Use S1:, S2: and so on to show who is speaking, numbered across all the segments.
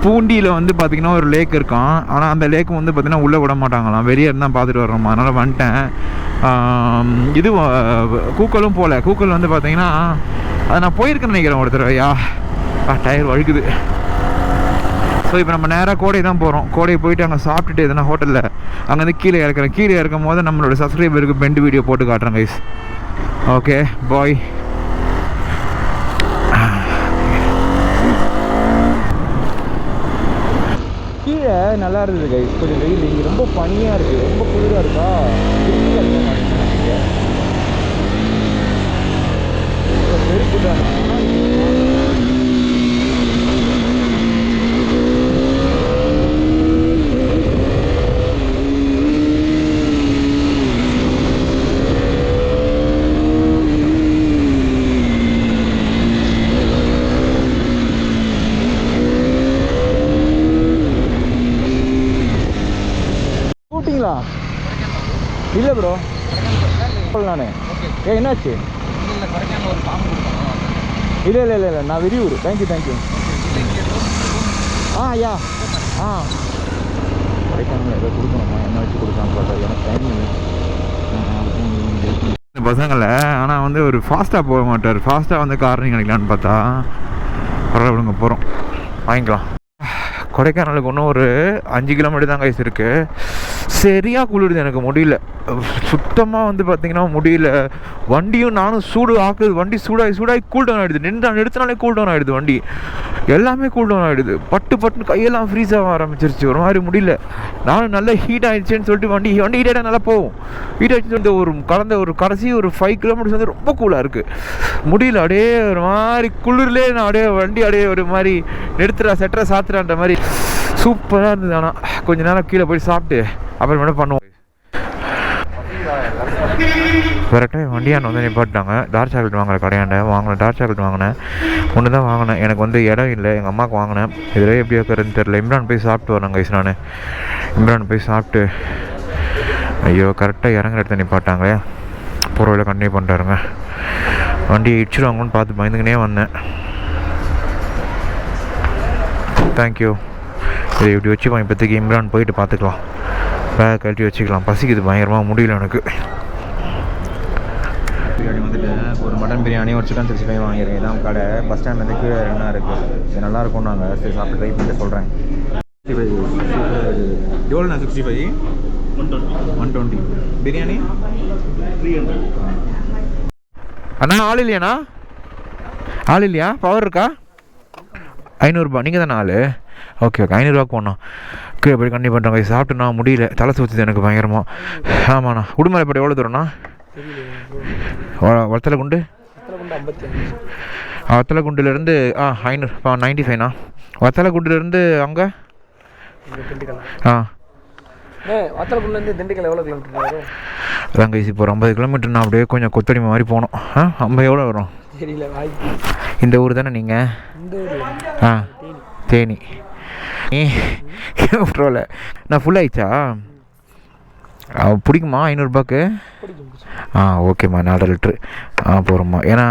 S1: பூண்டியில் வந்து பார்த்திங்கன்னா ஒரு லேக் இருக்கான். ஆனால் அந்த லேக் வந்து பார்த்திங்கன்னா உள்ளே விட மாட்டாங்களாம், வெளியே இருந்தால் பார்த்துட்டு வர்றோமா. அதனால் வந்துட்டேன். இது கூக்கலும் போகல. கூக்கல் வந்து பார்த்திங்கன்னா அதை நான் போயிருக்கேன்னு நினைக்கிறேன் ஒரு தடவையா. டயர் வழுக்குது. ஸோ இப்போ நம்ம நேராக கோடை தான் போகிறோம். கோடையை போயிட்டு அங்கே சாப்பிட்டுட்டு எதனா ஹோட்டலில் அங்கேருந்து கீழே இறக்குறேன். கீழே இறக்கும் போது நம்மளோட சப்ஸ்கிரைபருக்கு பெண்டு வீடியோ போட்டு காட்டுறேன் கைஸ். Okay bye. கீழே நல்லா இருந்தது கைஸ். கொஞ்சம் வெயில், இங்கே ரொம்ப பனியாக இருக்குது, ரொம்ப குளிராக இருக்கா. இல்லை ப்ரோ நானே என்னாச்சு? இல்லை இல்லை இல்லை இல்லை நான் வெளியூர். Thank you thank you. ஐயா கொடைக்கானல் ஏதோ கொடுக்கணுமா? என்ன வச்சு கொடுக்கான்னு பார்த்தா எனக்கு டைம் பசங்களை. ஆனால் வந்து ஒரு ஃபாஸ்ட்டாக போக மாட்டார். ஃபாஸ்ட்டாக வந்து காரணம் கிடைக்கலான்னு பார்த்தா பரவாயில்ல போகிறோம், வாங்கிக்கலாம். கொடைக்கானலுக்கு இன்னும் ஒரு 5 கிலோமீட்டர் தான் கைஸ் இருக்குது. சரியாக குளிருது, எனக்கு முடியல சுத்தமாக. வந்து பார்த்திங்கன்னா முடியல. வண்டியும் நானும் சூடு ஆக்குது. வண்டி சூடாகி கூல் டவுன் ஆகிடுது. நிறுத்தினாலே கூல் டவுன் ஆகிடுது. வண்டி எல்லாமே கூல் டவுன் ஆகிடுது. பட்டுன்னு கையெல்லாம் ஃப்ரீஸ் ஆக ஆரம்பிச்சிருச்சு. ஒரு மாதிரி முடியல. நானும் நல்லா ஹீட் ஆகிடுச்சேன்னு சொல்லிட்டு வண்டி ஹீட்டாக நல்லா போகும். ஹீட் ஆகிடுச்சு சொல்லிட்டு ஒரு கடைசி ஒரு 5 கிலோமீட்டர்ஸ் வந்து ரொம்ப கூலாக இருக்குது. முடியல. அப்படியே ஒரு மாதிரி குளிர்லேயே நான் வண்டி ஒரு மாதிரி செட்டரை சாத்துறான்ற மாதிரி சூப்பராக இருந்தது. ஆனால் கொஞ்ச நேரம் கீழே போய் சாப்பிட்டு அப்புறமேட்டு பண்ணுவோம். கரெக்டாக வண்டியாண்ட வந்து நிப்பாட்டாங்க. டார்க் சாக்லேட் வாங்குற கடையாண்ட டார்க் சாக்லேட் வாங்கினேன். ஒன்று தான் வாங்கினேன். எனக்கு வந்து இடம் இல்லை, எங்கள் அம்மாவுக்கு வாங்கினேன். இதில் எப்படி இருக்கிறதுன்னு தெரில. இம்ரான் போய் சாப்பிட்டு வரேன் கைஸ். இம்ரான் போய் சாப்பிட்டு ஐயோ கரெக்டாக இறங்குற இடத்த நிப்பாட்டாங்களே. பொருளில் கண்டினியூ பண்ணுறாருங்க. வண்டியை இடிச்சிடுவாங்கன்னு பார்த்து பயந்துக்கினே வந்தேன். தேங்க்யூ. இதை இப்படி வச்சுக்கலாம். இப்போதைக்கு இம்ரான் போயிட்டு பார்த்துக்கலாம். பேக் கழட்டி வச்சுக்கலாம். பசிக்குது பயங்கரமாக, முடியல எனக்கு. பிரியாணி வந்துட்டு ஒரு மட்டன் பிரியாணி ஒரு சிக்கன் 65 வாங்கியிருக்கேன். இதான் கடை. பஸ் ஸ்டாண்ட் வந்து கீழே என்ன இருக்குது, இது நல்லாயிருக்கும். நாங்கள் சரி சாப்பிட்டு ட்ரை பண்ணிட்டு சொல்கிறேன். 65 எவ்வளோண்ணா? 65 120. பிரியாணி 300. அண்ணா ஆள் இல்லையாண்ணா? ஆள் இல்லையா? பவர் இருக்கா? 500ரூபா. நீங்கள் தானே ஆள்? ஓகே 500ரூபாக்கு போனோம். கீழே போய் கண்டிப்பாக பண்ணுறாங்க. சாப்பிட்டுண்ணா முடியல, தலை சுற்றுது எனக்கு பயங்கரமாக. ஆமாண்ணா. உடுமலைப்பேட்டை எவ்வளோ தூரம்ண்ணா? வத்தலகுண்டு. வத்தலகுண்டுலேருந்து 500 95ண்ணா. வத்தலகுண்டுலேருந்து அங்கே
S2: வத்தலகுண்டுலேருந்து திண்டுக்கல் எவ்வளோ கிலோமீட்டர் வரும்?
S1: அதான் கைசி இப்போ ஒரு 50 கிலோமீட்டர்னா அப்படியே கொஞ்சம் கொத்தடி மாதிரி போகணும். 50 எவ்வளோ வரும்?
S2: தெரியல.
S1: இந்த ஊர் தானே நீங்கள்?
S2: இந்த ஊர்
S1: தேனி. பரவாயில்ல. நான் ஃபுல் ஆயிடுச்சா? பிடிக்குமா 500ரூபாக்கு? ஓகேம்மா. 4 லிட்ரு போகிறோம்மா. ஏன்னா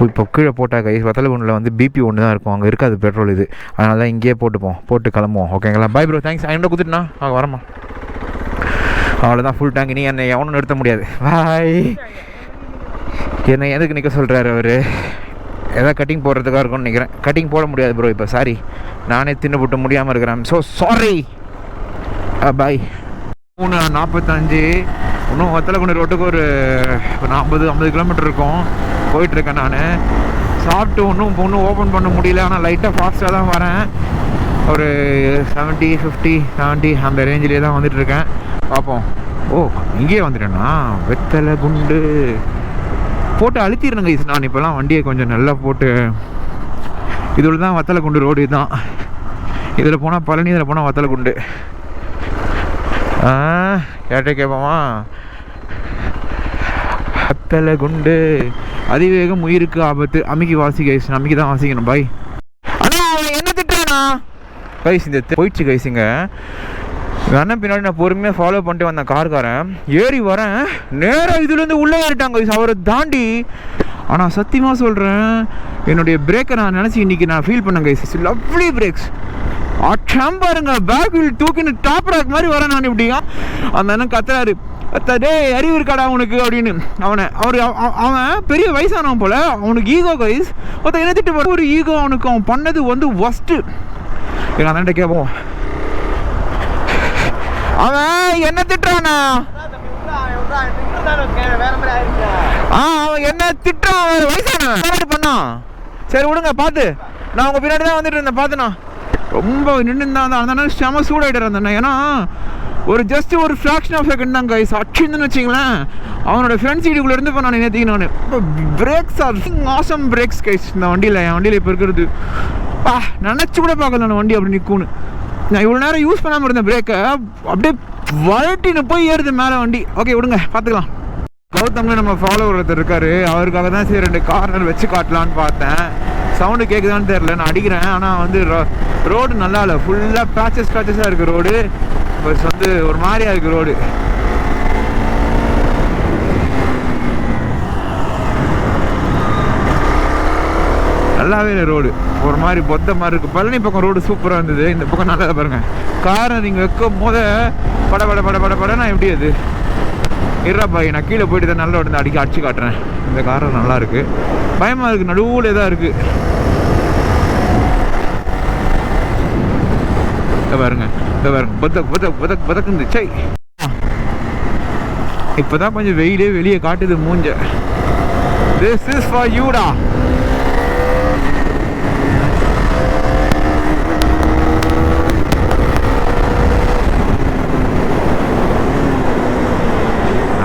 S1: இப்போ கீழே போட்டால் கைஸ் வத்தலகுண்டில் வந்து பிபி ஒன்று தான் இருக்கும், அங்கே இருக்காது பெட்ரோல். இது அதனால தான் இங்கேயே போட்டு கிளம்புவோம். ஓகேங்களா? Bye bro. தேங்க்ஸ். 500 கொடுத்துட்டுண்ணா வரம்மா. அவ்வளோதான், ஃபுல் டேங்க். நீ என்னை எவனும் நிறுத்த முடியாது. பாய். என்னை எதுக்கு நிற்க சொல்கிறாரு அவர்? எதாவது கட்டிங் போடுறதுக்காக இருக்கும்னு நினைக்கிறேன். கட்டிங் போட முடியாது ப்ரோ இப்போ. சாரி, நானே தின்னு போட்டு முடியாமல் இருக்கிறேன். So sorry. பாய். 3:45. இன்னும் வத்தலகுண்டு ரோட்டுக்கு ஒரு 40 கிலோமீட்டர் இருக்கும். போயிட்டுருக்கேன் நான். சாப்பிட்டு ஒன்றும் ஓப்பன் பண்ண முடியல. ஆனால் லைட்டாக ஃபாஸ்ட்டாக தான் வரேன். ஒரு 70 50 70 அந்த ரேஞ்சிலே தான் வந்துட்டுருக்கேன். பார்ப்போம். இங்கேயே வந்துட்டேண்ணா. வத்தலகுண்டு போட்டு அழுத்திடுறேங்க கைஸ். நான் இப்போலாம் வண்டியை கொஞ்சம் நல்லா போட்டு இதில் தான் வத்தலகுண்டு ரோடு தான். இதில் போனால் பழனி, இதில் போனால் வத்தலகுண்டு. கேட்டே கேட்போமா? வத்தலகுண்டு அதிவேகம் உயிருக்கு ஆபத்து. அம்மிக்கு வாசி கைஸ். அம்மிக்கு தான் வாசிக்கணும். பாய். அண்ணா என்ன திட்டுறேண்ணா கைஸ்? இந்த போயிடுச்சு கைஸுங்க. அண்ணன் பின்னாடி நான் பொறுமையாக ஃபாலோ பண்ணிட்டு வந்தேன். கார்காரன் ஏறி வரேன், நேராக இதுலேருந்து உள்ளே ஏறிட்டாங்க கைஸ். அவரை தாண்டி ஆனால் சத்தியமாக சொல்கிறேன், என்னுடைய பிரேக்கை நான் நினச்சி இன்றைக்கி நான் ஃபீல் பண்ணேன் கைஸ். Lovely brakes. அட்டம் பாருங்க, பேக் வீல் தூக்கின்னு டாப் ராக் மாதிரி வரேன் நான். இப்படியா அந்த அண்ணன் கத்துறாரு, டே அறிவு இருக்காடா அவனுக்கு அப்படின்னு. அவன் பெரிய வயசானவன் போல, அவனுக்கு ஈகோ கைஸ். என்ன திட்டு ஒரு ஈகோ அவனுக்கு. அவன் பண்ணது வந்து ஒஸ்ட்டு. எங்கள் அண்ணன்ட்ட கேட்போம், அவன் என்ன திட்டுறானா? அவன் என்ன திட்டுறான், வயசானவன் பண்ணான். சரி விடுங்க, பார்த்து நான் உங்கள் பின்னாடி தான் வந்துட்டு இருந்தேன், பார்த்துண்ணா. ரொம்ப நின்று தான் அந்த செம சூடாயிட்டார் அந்த அண்ணன். ஏன்னா ஒரு ஜஸ்ட் ஒரு ஃப்ராக்ஷன் ஆஃப் செகண்ட் தான் கைஸ் அடிச்சுன்னு வச்சிங்களேன். அவனோட ஃப்ரெண்ட் சீடுக்குள்ளே இருந்து இப்போ நான் நேற்றுக்கு நான் இப்போ brakes are awesome brakes guys இந்த வண்டியில். என் வண்டியில் இப்போ இருக்கிறது நினச்சி கூட பார்க்கல நான் வண்டி அப்படி நிற்கும்னு. நான் இவ்வளோ நேரம் யூஸ் பண்ணாமல் இருந்தேன் பிரேக்கை, அப்படியே வழட்டின்னு போய் ஏறுது மேலே வண்டி. ஓகே விடுங்க, பார்த்துக்கலாம். கௌதம்ல நம்ம ஃபாலோவர் ஒருத்தர் இருக்காரு, அவருக்காக தான் சரி 2 கார்னர் வச்சு காட்டலான்னு பார்த்தேன். சவுண்டு கேட்குதான்னு தெரில, நான் அடிக்கிறேன். ஆனால் வந்து ரோடு நல்லா இல்லை, ஃபுல்லாக பேச்சஸாக இருக்குது ரோடு. பஸ் வந்து ஒரு மாதிரியா இருக்குது ரோடு. நல்லாவே இல்லை ரோடு, ஒரு மாதிரி பொத்த மாதிரி இருக்குது. பழனி பக்கம் ரோடு சூப்பராக இருந்தது, இந்த பக்கம் நல்லா பாருங்கள். காரை நீங்கள் வைக்கும் போத படனா எப்படி அது இருறா பாய், நான் கீழே போயிட்டு தான் நல்ல உடனே அடிச்சு காட்டுறேன். இந்த காரம் நல்லா இருக்குது, பயமாக இருக்குது, நடுவில் தான் இருக்குது. பாருங்க பதக்குந்து சை. இப்போதான் கொஞ்சம் வெயிலே வெளியே காட்டுது மூஞ்ச. This is for you டா.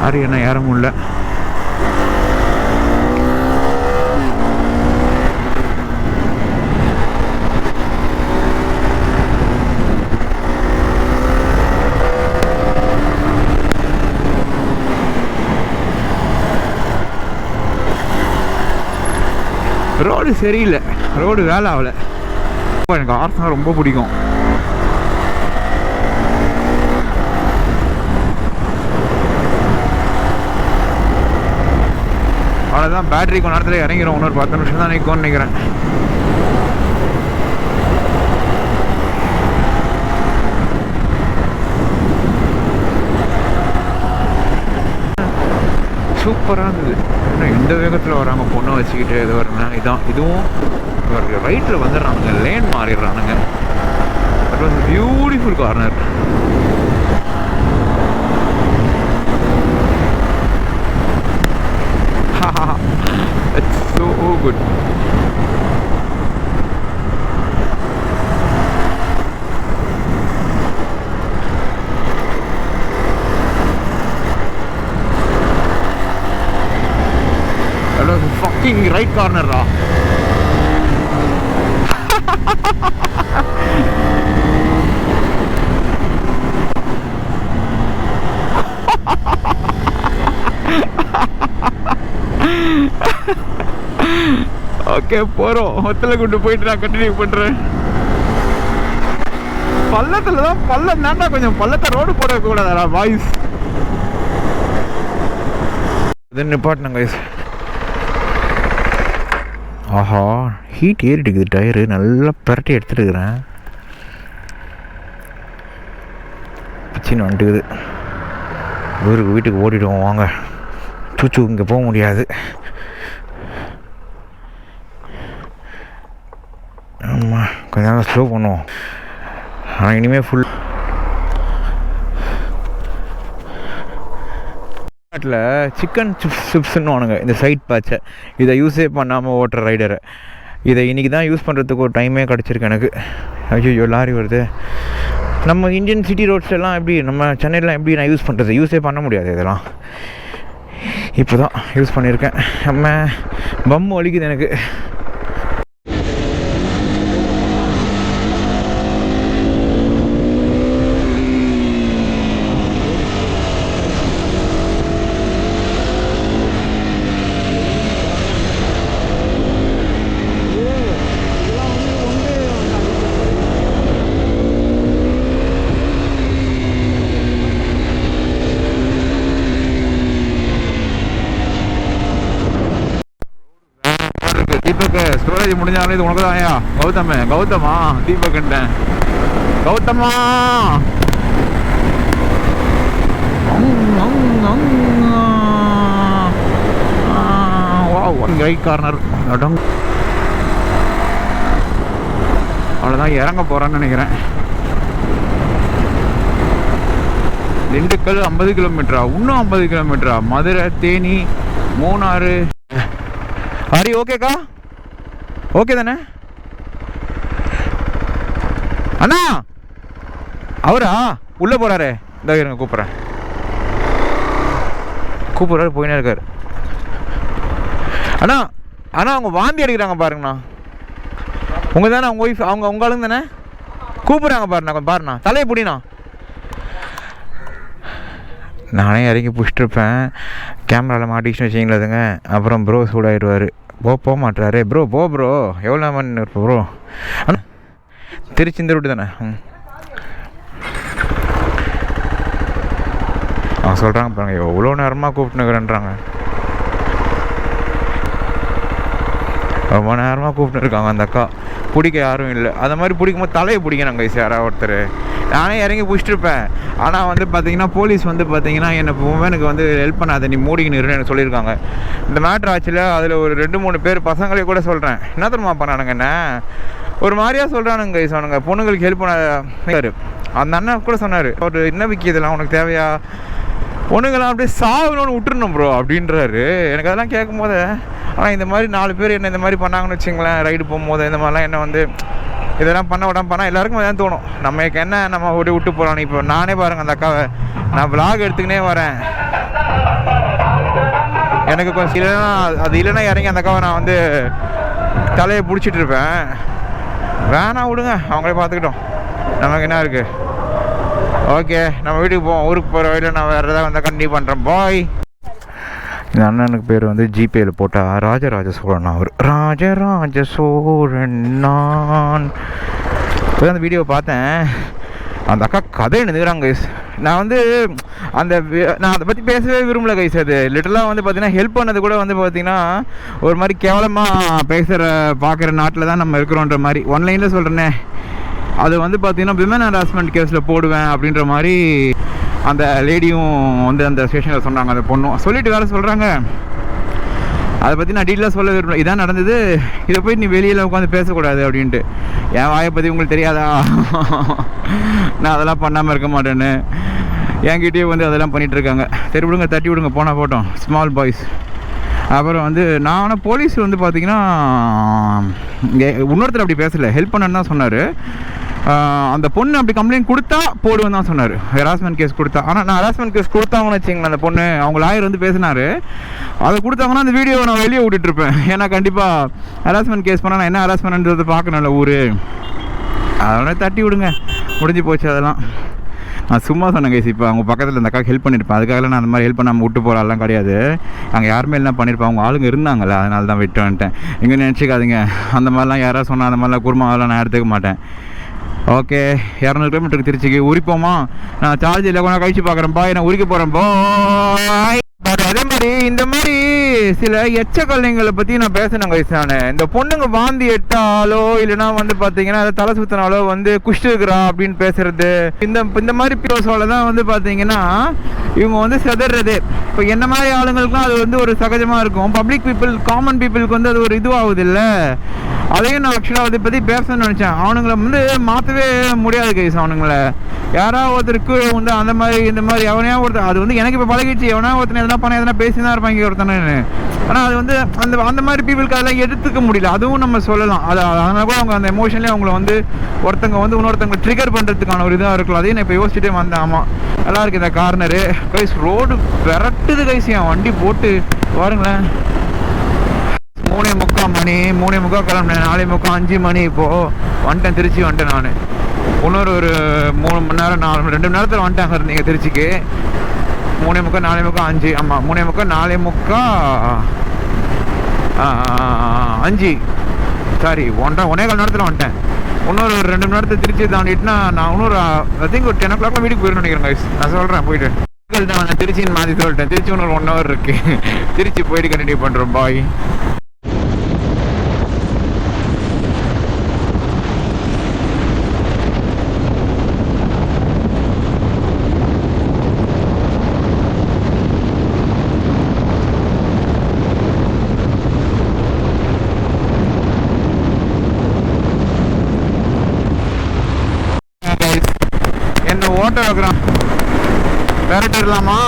S1: யாரு என்ன ஏற முடியல. ரோடு சரியில்லை, ரோடு வேலை ஆகலை. எனக்கு ஆர்ஸ்னா ரொம்ப பிடிக்கும். அவ்வளோதான், பேட்டரி கொஞ்ச நேரத்தில் இறங்கிடும். இன்னொரு 10 நிமிஷம் தான் நிற்கும்னு நினைக்கிறேன். சூப்பராக இருந்தது. இன்னும் எந்த வேகத்தில் வராங்க பொண்ணை வச்சுக்கிட்டு இது வரேன்னா இதுவும் ரைட்டில் வந்துடுறானுங்க, லேன் மாறிடுறானுங்க. But was beautiful corner. It's so good. Fucking right corner ரா. ஓகே போறோம், ஒத்தல கொண்டு போயிட்டு நான் கண்டினியூ பண்றேன். பள்ளத்துல தான் பள்ளம் தாண்டா, கொஞ்சம் பள்ளத்தை ரோடு போட கூடாதா பாய்ஸ். இது நிப்பாட்டணும் கைஸ். ஆஹா, ஹீட் ஏறிட்டுக்குது டயரு, நல்லா பரட்டி எடுத்துட்டுக்கிறேன். பிச்சின்னு வந்துட்டுக்குது. ஊருக்கு வீட்டுக்கு ஓடிடுவோம் வாங்க. சூச்சு இங்கே போக முடியாது. ஆமாம், கொஞ்சம் நேரம் ஸ்லோ பண்ணுவோம். ஆனால் இனிமேல் ஃபுல் சிக்கன் சிப்ஸ்ன்னு வானுங்க இந்த சைட் பேட்சை. இதை யூஸே பண்ணாமல் ஓட்டுற ரைடரை. இதை இன்றைக்கி தான் யூஸ் பண்ணுறதுக்கு ஒரு டைமே கிடச்சிருக்கு எனக்கு. ஐயோ லாரி வருது. நம்ம இந்தியன் சிட்டி ரோட்ஸ்லாம் எப்படி, நம்ம சென்னையிலாம் எப்படி நான் யூஸ் பண்ணுறது? யூஸே பண்ண முடியாது இதெல்லாம். இப்போ தான் யூஸ் பண்ணியிருக்கேன். நம்ம பம் வலிக்குது எனக்கு. தீபக் ஸ்டோரேஜ் முடிஞ்சாலும் இது உனக்கு தான்யா. கௌதமா தீபக்ன்ட்டேன். கௌதமா ஒன் ரைட் கார்னர். அவ்வளோதான், இறங்க போகிறான்னு நினைக்கிறேன். திண்டுக்கல் 50 கிலோமீட்டரா? இன்னும் 50 கிலோமீட்டரா? மதுரை, தேனி, மூணாறு. ஹரி ஓகேக்கா? ஓகே தானே அண்ணா? அவரா உள்ளே போகிறாரு? இந்த இருங்க கூப்பிட்றாரு போயினே இருக்காரு. அண்ணா அவங்க வாந்தி அடிக்கிறாங்க பாருங்கண்ணா. உங்கள் தானே உங்கள் ஒய்ஃப்? உங்கள் ஆளுங்க தானே? கூப்பிட்றாங்க பாருண்ணா தலையை பிடிண்ணா. நானே இறங்கி பிடிச்சிட்ருப்பேன். கேமராவில் மாட்டிக்கிச்சு வச்சிங்களதுங்க. அப்புறம் ப்ரோ சூடாயிடுவார். போக மாட்டுறாரு. ப்ரோ எவ்வளோ நேரம் இருப்போம் ப்ரோ? அண்ணா திருச்சி இந்த ரூட்டு தானே? அவங்க சொல்கிறாங்க பாருங்க, எவ்வளோ நேரமாக கூப்பிட்டுனுக்குறேன்றாங்க. ரொம்ப நேரமாக கூப்பிட்டு இருக்காங்க அந்த அக்கா. பிடிக்க யாரும் இல்லை. அந்த மாதிரி பிடிக்கும்போது தலையை பிடிக்கணும் கைஸ் யாராவது ஒருத்தர். நானே இறங்கி பிடிச்சிட்ருப்பேன். ஆனால் வந்து பார்த்தீங்கன்னா போலீஸ் வந்து பார்த்தீங்கன்னா எனக்கு வந்து ஹெல்ப் பண்ணாத, நீ மூடிக்கின்னு எனக்கு சொல்லியிருக்காங்க. இந்த மேட்ரு ஆச்சுல, அதில் ஒரு 2-3 பேர் பசங்களே கூட சொல்கிறேன். என்ன தெரியுமா பண்ணானுங்க, என்ன ஒரு மாதிரியாக சொல்கிறானுங்க கைஸ். அவனுங்க பொண்ணுங்களுக்கு ஹெல்ப் பண்ணாரு. அந்த அண்ணன் கூட சொன்னார், ஒரு என்ன விற்கிதெல்லாம் உனக்கு தேவையா? பொண்ணுங்களாம் அப்படியே சாகணும்னு விட்டுருணும் ப்ரோ அப்படின்றாரு. எனக்கு அதெல்லாம் கேட்கும் போது, ஆனால் இந்த மாதிரி 4 பேர் என்ன இந்த மாதிரி பண்ணாங்கன்னு வச்சுங்களேன், ரைடு போகும்போது இந்த மாதிரிலாம் என்ன வந்து இதெல்லாம் பண்ணால் எல்லாருக்கும் அதான் தோணும், நமக்கு என்ன நம்ம விட்டு போகிறோம். இப்போ நானே பாருங்கள் அந்த அக்காவை நான் விளாக் எடுத்துக்கினே வரேன். எனக்கு கொஞ்சம் இல்லைன்னா அது இல்லைன்னா இறங்கி அந்த அக்காவை நான் வந்து தலையை பிடிச்சிட்டு இருப்பேன். வேணாம் விடுங்க, அவங்களே பார்த்துக்கிட்டோம், நமக்கு என்ன இருக்குது. ஓகே நம்ம வீட்டுக்கு போவோம். ஊருக்கு போகிற வழியில் நான் வேறு ஏதாவது வந்தால் கண்டினியூ பண்ணுறேன். பாய். இந்த அண்ணனுக்கு பேர் வந்து ஜிபேயில் போட்டால் ராஜராஜ சோழன். அவர் ராஜராஜ சோழன் நான். இப்போ அந்த வீடியோவை பார்த்தேன். அந்த அக்கா கதை எழுதுகிறாங்க கைஸ். நான் வந்து நான் அதை பற்றி பேசவே விரும்பல கைஸ். அது லிட்டலாக வந்து பார்த்தீங்கன்னா ஹெல்ப் பண்ணது கூட வந்து பார்த்தீங்கன்னா ஒரு மாதிரி கேவலமாக பார்க்குற நாட்டில் தான் நம்ம இருக்கிறோன்ற மாதிரி ஒன்லைனில் சொல்கிறேன்னே. அது வந்து பார்த்தீங்கன்னா விமன் ஹராஸ்மெண்ட் கேஸில் போடுவேன் அப்படின்ற மாதிரி அந்த லேடியும் வந்து அந்த ஸ்டேஷனில் சொன்னாங்க. அந்த பொண்ணும் சொல்லிட்டு வேறு சொல்கிறாங்க. அதை பற்றி நான் டீட்டெயிலாக சொல்ல விரும்பல. இதான் நடந்தது, இதை போய் நீ வெளியில் உட்காந்து பேசக்கூடாது அப்படின்ட்டு. என் வாயை பற்றி உங்களுக்கு தெரியாதா? நான் அதெல்லாம் பண்ணாமல் இருக்க மாட்டேன்னு என்கிட்டயே வந்து அதெல்லாம் பண்ணிகிட்ருக்காங்க. சரி விடுங்க, தட்டி விடுங்க, போனால் போட்டோம். Small boys. அப்புறம் வந்து நான் போலீஸ் வந்து பார்த்தீங்கன்னா இன்னொருத்தர் அப்படி பேசலை, ஹெல்ப் பண்ணன்னு தான் சொன்னார். அந்த பொண்ணு அப்படி கம்ப்ளைண்ட் கொடுத்தா போடுவேன் தான் சொன்னார், ஹராஸ்மெண்ட் கேஸ் கொடுத்தா. ஆனால் நான் ஹராஸ்மெண்ட் கேஸ் கொடுத்தாங்கன்னு வச்சிங்களேன், அந்த பொண்ணு அவங்க லாயர் வந்து பேசினார். அதை கொடுத்தாங்கன்னா அந்த வீடியோவை நான் வெளியே விட்டுட்ருப்பேன். ஏன்னா கண்டிப்பாக ஹராஸ்மெண்ட் கேஸ் பண்ணால் நான் என்ன ஹராஸ்மெண்ட்ன்றதை பார்க்கணும்ல ஊர். அதோட தட்டி விடுங்க, முடிஞ்சு போச்சு அதெல்லாம். நான் சும்மா சொன்னேன் கைஸ். இப்போ அவங்க பக்கத்தில் இந்த அக்கா ஹெல்ப் பண்ணியிருப்பேன். அதுக்காக நான் அந்த மாதிரி ஹெல்ப் பண்ணாமல் விட்டு போகிறாலாம் கிடையாது. அங்கே யாருமே என்ன பண்ணியிருப்பேன், அவங்க ஆளுங்க இருந்தாங்களே, அதனால தான் விட்டு வந்துட்டேன். எங்கே நினச்சிக்காதீங்க, அந்த மாதிரிலாம் யாராவது சொன்னால் அந்த மாதிரிலாம் குருமாவெல்லாம் நான் எடுத்துக்க மாட்டேன். ஓகே 200 கிலோமீட்டருக்கு திருச்சிக்கு உரிப்போமா? நான் சார்ஜ் இல்லை கொஞ்சம் கழிச்சு பார்க்குறேன். பாய், நான் உரிக்க போகிறேன். பாய். அதே மாதிரி இந்த மாதிரி சில எச்சக்கல்லைங்களை பற்றி நான் பேசினேன் கைஸ். நான் இந்த பொண்ணுங்க வாந்தி எட்டாலோ இல்லைனா வந்து பார்த்தீங்கன்னா அதை தலை சுற்றினாலோ வந்து குஷ்டு இருக்கிறா அப்படின்னு பேசுறது, இந்த மாதிரி பேசுவால தான் வந்து பார்த்தீங்கன்னா இவங்க வந்து செதறது. இப்போ என்ன மாதிரி ஆளுங்களுக்குலாம் அது வந்து ஒரு சகஜமாக இருக்கும். பப்ளிக் பீப்புள், காமன் பீப்புளுக்கு வந்து அது ஒரு இதுவாகுது இல்லை. அதையும் நான் ஆக்சுவலாக அதை பற்றி பேசணும்னு நினச்சேன். அவனுங்களை வந்து மாற்றவே முடியாது கைஸ். அவனுங்களை யாராவது ஒருத்தருக்கு வந்து அந்த மாதிரி இந்த மாதிரி எவனையா ஒருத்தர், அது வந்து எனக்கு இப்போ பழகிடுச்சு. எவனா ஒருத்தனை எதனா பண்ண எதனா பேசி தான் இருப்பாங்க ஒருத்தனை. ஆனால் அது வந்து அந்த மாதிரி பீப்புளுக்கு அதெல்லாம் எடுத்துக்க முடியல. அதுவும் நம்ம சொல்லலாம். அதனால கூட அவங்க அந்த எமோஷன்லேயே அவங்கள வந்து ஒருத்தங்க வந்து இன்னொருத்தவங்க ட்ரிகர் பண்ணுறதுக்கான ஒரு இதாக இருக்கலாம். அதையும் நான் இப்போ யோசிச்சுட்டே வந்தேன். ஆமாம், நல்லா இருக்குது இந்த கார்னரு கைஸ். ரோடு விரட்டுது கைஸ். என் வண்டி போட்டு பாருங்களேன். 3:45 மணி, 3:45 கிளம்புனேன். 4:45 5 மணி இப்போது வந்துட்டேன். திருச்சி வந்துட்டேன். நான் இன்னொரு ஒரு 3 மணி நேரம் 2 மணி நேரத்தில் வந்துட்டாங்க இருந்தீங்க திருச்சிக்கு. 3:45 4:45 5. ஆமாம் 3:45 4:45 5 சாரி 1.25 நேரத்தில் வந்துட்டேன். இன்னொரு 2 மணி நேரத்தில் திருச்சி தாண்டிட்டுனா நான் இன்னொரு ஐ திங்க் ஒரு 10 o'clock வீட்டுக்கு போயிடணும்னு நினைக்கிறேன் கைஸ். நான் சொல்கிறேன் போயிட்டு நான் திருச்சின்னு மாற்றி சொல்லிட்டேன். திருச்சி இன்னொரு 1 hour இருக்குது. திருச்சி போயிட்டு கண்டினியூ பண்ணுறோம். பாய். ஓட்ட வைக்கிறான். பேரட்டிடலாமா?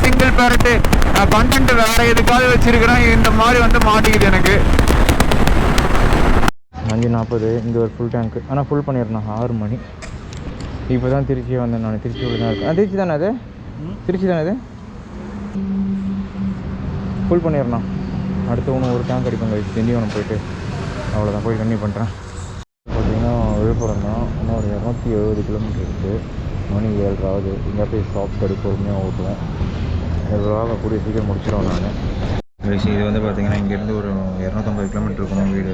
S1: சிங்கிள் பேரட்டு. நான் கண்டென்ட் வேற எதுக்காவது வச்சிருக்கிறேன், இந்த மாதிரி வந்து மாட்டிக்குது எனக்கு. 5:40 இங்கே ஒரு ஃபுல் டேங்க்கு. ஆனால் ஃபுல் பண்ணிடணும் 6 மணி. இப்போ தான் திருச்சி வந்தேன் நான். திருச்சி உள்ள தான் இருக்கேன். திருச்சி தானே அது? திருச்சி தானே அது? ஃபுல் பண்ணிடணும். அடுத்து ஒன்று ஒரு டேங்க் அடிப்பாங்க. திண்டிவனம் போயிட்டு அவ்வளோதான், போய் கன்னியூ பண்ணுறேன். பார்த்தீங்கன்னா விழுப்புரம் தான். இன்னும் ஒரு 270 கிலோமீட்டர் இருக்குது. மணி 7 ஆகுது. இங்கே போய் ஸ்டாப் கடி பொறுமையாக ஓட்டுவேன். எவ்வளோ கூடிய சீக்கிரம் முடிச்சிடுவேன் நான். இது வந்து பார்த்திங்கன்னா இங்கேருந்து ஒரு 250 கிலோமீட்டர் இருக்கணும் வீடு.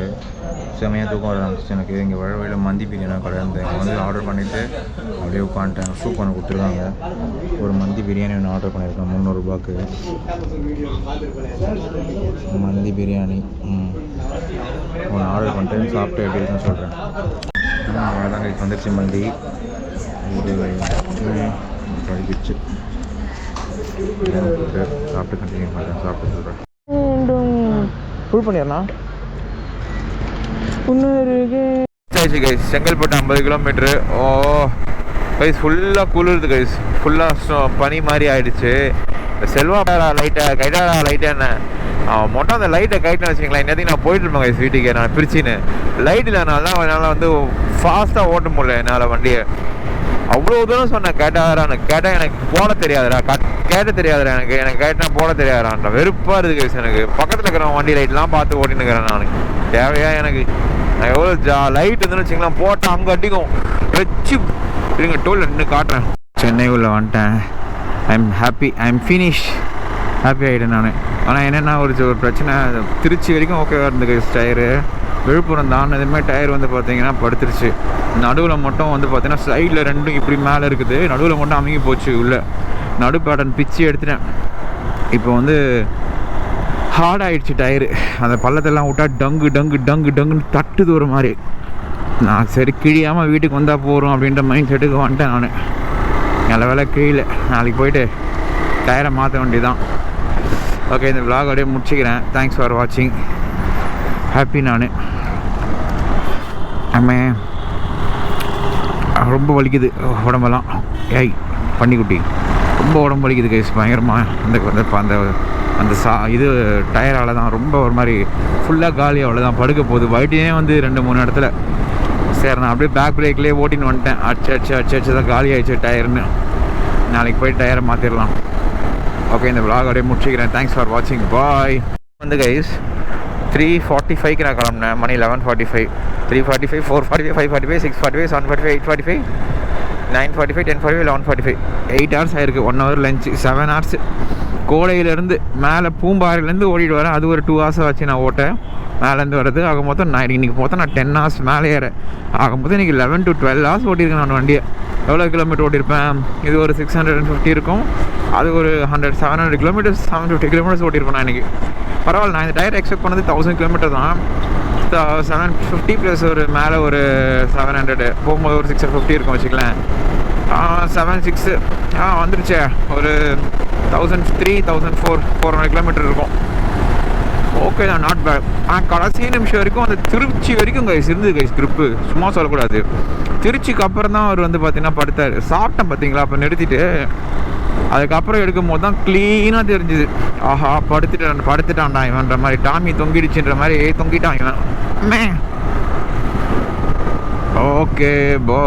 S1: செமையாக தூக்கம் வர ஆரம்பிச்சிச்சு எனக்கு. இங்கே வழியில் மந்தி பிரியாணி கடை இருந்தேன். இங்கே வந்து ஆர்டர் பண்ணிவிட்டு அப்படியே உட்காந்துட்டேன். சூப் ஒன்று கொடுத்துருக்காங்க. ஒரு மந்தி பிரியாணி ஒன்று ஆர்டர் பண்ணியிருக்கேன் 300 ரூபாய்க்கு. மந்தி பிரியாணி ஒன்று ஆர்டர் பண்ணிட்டு சாப்பிட்டு எப்படி இருக்குன்னு சொல்கிறேன். அவ்வளோதாங்க, இப்போ வந்துருச்சு மந்தி. ஒரு கழிச்சு சாப்பிட்டு கண்டினியூ பண்ணுறேன். சாப்பிட்டு சொல்கிறேன். ஃபுல் பண்ணிடலாம். Guys Chengalpattu 50 kilometre. ஓ கைஸ் ஃபுல்லாக குளிருது கைஸ். ஃபுல்லாக பனி மாதிரி ஆகிடுச்சு. செல்வா லைட்டாக கைட்டாடா லைட்டாக என்ன மொட்டை அந்த லைட்டை கைட்டுன்னு வச்சுங்களேன். இன்னத்துக்கு நான் போயிட்டுருப்பேன் கைஸ் வீட்டுக்கு. நான் பிரிச்சின்னு லைட் இல்லைனால தான் என்னால் வந்து ஃபாஸ்ட்டாக ஓட்ட முடியல என்னால் வண்டியை. அவ்வளோ தூரம் சொன்னேன் கேட்டாரான்னு. கேட்டால் எனக்கு போட தெரியாதுடா, கேட்ட தெரியாதுடா எனக்கு. எனக்கு கேட்டா போட தெரியாதான்டா. வெறுப்பாக இருக்குது கைஸ் எனக்கு. பக்கத்தில் இருக்கிற வண்டி லைட்லாம் பார்த்து ஓட்டின்னு இருக்கிறேன் நான். தேவையா எனக்கு? நான் எவ்வளோ லைட் இருந்துன்னு வச்சுங்களேன் போட்டால் அங்கே அடிக்கும் வச்சு. இருங்க டோல் நின்று காட்டுறேன். சென்னை உள்ள வந்துட்டேன். I'm happy, I'm finish. Happy ஆகிட்டேன் நான். ஆனால் என்னென்னா ஒரு பிரச்சனை. திருச்சி வரைக்கும் ஓகேவாக இருந்தது கைஸ் டயரு. விழுப்புரம் தானதுமே டயர் வந்து பார்த்தீங்கன்னா படுத்துருச்சு. நடுவில் மட்டும் வந்து பார்த்தீங்கன்னா சைடில் ரெண்டும் இப்படி மேலே இருக்குது. நடுவில் மட்டும் அமுங்கி போச்சு. உள்ளே நடு பேட்டன் பிச்சு எடுத்துட்டேன். இப்போ வந்து ஹார்ட் ஆகிடுச்சு டயரு. அந்த பள்ளத்தெல்லாம் விட்டால் டங்கு டங்கு டங்கு டங்குன்னு தட்டுது ஒரு மாதிரி. நான் சரி கிழியாமல் வீட்டுக்கு வந்தால் போகிறோம் அப்படின்ற மைண்ட் செட்டுக்கு வந்துட்டேன் நான். நல்ல வேலை கிழியில. நாளைக்கு போயிட்டு டயரை மாற்ற வேண்டியதான். ஓகே, இந்த விலாக் அப்படியே முடிச்சுக்கிறேன். தேங்க்ஸ் ஃபார் வாட்சிங். ஹாப்பி நான். ஆமே ரொம்ப வலிக்குது உடம்பெல்லாம். ஏய் பன்னிக்குட்டி, ரொம்ப உடம்பு வலிக்குது கைஸ் பயங்கரமாக. அந்த அந்த இது டயரால் தான் ரொம்ப ஒரு மாதிரி ஃபுல்லாக காலி. அவ்வளோதான் படுக்க போகுது. வயிட்டே வந்து 2-3 இடத்துல. சரி நான் அப்படியே பேக் பிரேக்லேயே ஓட்டின்னு வந்துட்டேன். அடிச்சு தான் காலி ஆகிடுச்சு டயர்னு. நாளைக்கு போய் டயரை மாற்றிடலாம். ஓகே, இந்த விலாக் அப்படியே முடிச்சுக்கிறேன். தேங்க்ஸ் ஃபார் வாட்சிங். பாய். வந்து கைஸ் 3:45க்கு நான் கிளம்புனேன். மணி 11:45. 3:45, 4:45, 5:45, 6:45, 7:45, 8:45, 9:45, 10:45, 11:45. 8 hours ஆயிருக்கு. 1 hour லஞ்சு. 7 hours கோடையிலேருந்து மேலே பூம்பாறையிலேருந்து ஓடிட்டு வரேன். அது ஒரு 2 hours ஆச்சு நான் ஓட்டேன். மேலேருந்து வர்றது ஆக மொத்தம் இன்றைக்கி மொத்தம் நான் 10 hours மேலே ஏற ஆகும்போது இன்றைக்கி 11 to 12 hours ஓட்டியிருக்கேன் நான் வண்டியை. எவ்வளோ கிலோமீட்டர் ஓட்டியிருப்பேன்? இது ஒரு 650 இருக்கும். அது ஒரு 700 கிலோமீட்டர்ஸ், 750 கிலோமீட்டர்ஸ் ஓட்டியிருப்பேன் நான் இன்றைக்கி. பரவாயில்ல. நான் இந்த டயர் எக்ஸ்பெக்ட் பண்ணது 1000 கிலோமீட்டர் தான். 750 ப்ளஸ் ஒரு மேலே ஒரு 700 போகும்போது ஒரு 650 இருக்கும் வச்சுக்கலாம். 7-6 வந்துருச்சே. ஒரு 1003, 400 கிலோமீட்டர் இருக்கும். ஓகே தான், நாட் பேட். கடைசி நிமிஷம் வரைக்கும் அந்த திருச்சி வரைக்கும் கைஸ் இருந்தது கைஸ் ட்ரிப்பு. சும்மா சொல்லக்கூடாது. திருச்சிக்கு அப்புறம் தான் அவர் வந்து பார்த்தீங்கன்னா படுத்தார். சாப்பிட்டேன் பார்த்தீங்களா, அப்போ நிறுத்திட்டு அதுக்கப்புறம் எடுக்கும் போது தான் க்ளீனாக தெரிஞ்சுது. ஆஹா படுத்துட்டான்டா இவன்ற மாதிரி. டாமி தொங்கிடுச்சுன்ற மாதிரி தொங்கிட்டான் இவன். ஓகே போ.